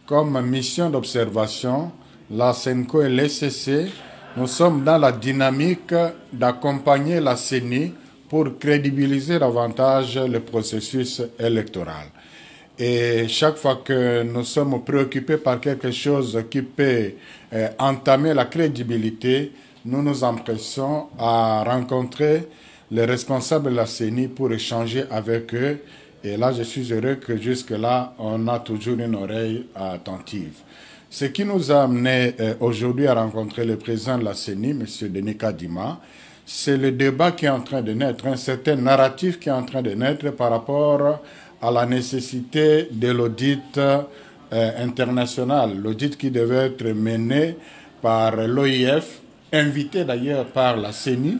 comme mission d'observation, la SENCO et l'ECC, nous sommes dans la dynamique d'accompagner la CENI pour crédibiliser davantage le processus électoral. Et chaque fois que nous sommes préoccupés par quelque chose qui peut entamer la crédibilité, nous nous empressons à rencontrer les responsables de la CENI pour échanger avec eux. Et là, je suis heureux que jusque-là, on a toujours une oreille attentive. Ce qui nous a amené aujourd'hui à rencontrer le président de la CENI, M. Denis Kadima, c'est le débat qui est en train de naître, un certain narratif qui est en train de naître par rapport à la nécessité de l'audit international, l'audit qui devait être mené par l'OIF, invité d'ailleurs par la CENI,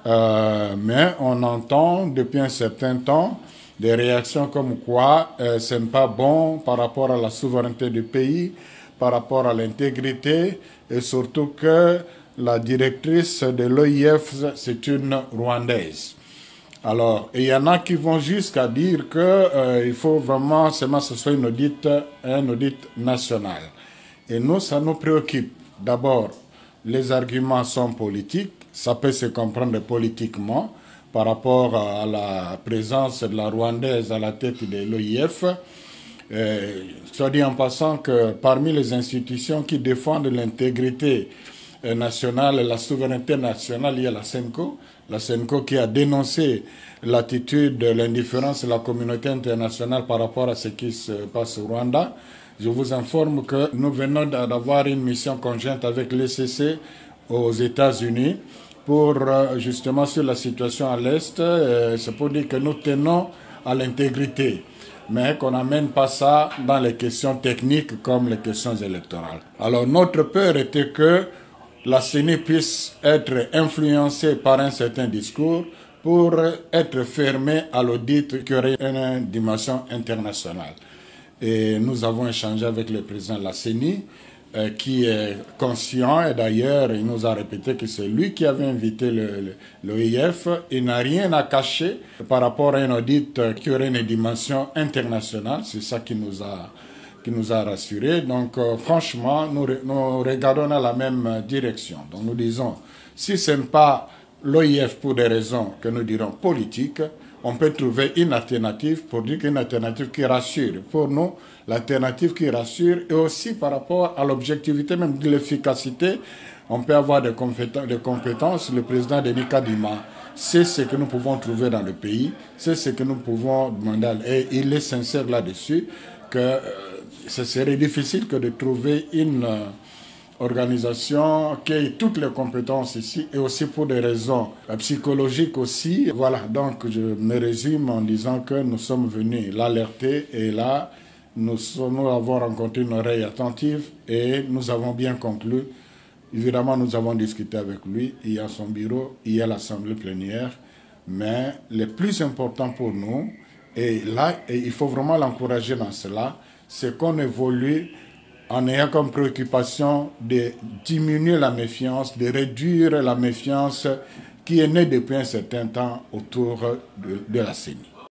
mais on entend depuis un certain temps des réactions comme quoi ce n'est pas bon par rapport à la souveraineté du pays, par rapport à l'intégrité, et surtout que la directrice de l'OIF, c'est une Rwandaise. Alors, il y en a qui vont jusqu'à dire qu'il faut vraiment seulement que ce soit un audit national. Et nous, ça nous préoccupe. D'abord, les arguments sont politiques, ça peut se comprendre politiquement par rapport à la présence de la Rwandaise à la tête de l'OIF. Soit dit en passant que parmi les institutions qui défendent l'intégrité nationale et la souveraineté nationale, il y a la SENCO qui a dénoncé l'attitude, l'indifférence de la communauté internationale par rapport à ce qui se passe au Rwanda. Je vous informe que nous venons d'avoir une mission conjointe avec l'ECC aux États-Unis pour justement sur la situation à l'Est. C'est pour dire que nous tenons à l'intégrité, mais qu'on n'amène pas ça dans les questions techniques comme les questions électorales. Alors notre peur était que la CENI puisse être influencée par un certain discours pour être fermée à l'audit qui aurait une dimension internationale. Et nous avons échangé avec le président de la CENI, qui est conscient, et d'ailleurs il nous a répété que c'est lui qui avait invité l'OIF. Il n'a rien à cacher par rapport à un audit qui aurait une dimension internationale, c'est ça qui nous a rassurés. Donc franchement, nous regardons dans la même direction. Donc nous disons, si ce n'est pas l'OIF pour des raisons que nous dirons politiques, on peut trouver une alternative pour dire qu'une alternative qui rassure. Pour nous, l'alternative qui rassure et aussi par rapport à l'objectivité même de l'efficacité, on peut avoir des compétences. Le président Denis Kadima sait ce que nous pouvons trouver dans le pays, c'est ce que nous pouvons demander. Et il est sincère là-dessus que ce serait difficile que de trouver une organisation qui ait toutes les compétences ici et aussi pour des raisons psychologiques aussi. Voilà, donc je me résume en disant que nous sommes venus l'alerter et là, nous avons rencontré une oreille attentive et nous avons bien conclu. Évidemment, nous avons discuté avec lui, il y a son bureau, il y a l'assemblée plénière, mais le plus important pour nous, et là, il faut vraiment l'encourager dans cela, c'est qu'on évolue en ayant comme préoccupation de diminuer la méfiance, de réduire la méfiance qui est née depuis un certain temps autour de la CENI.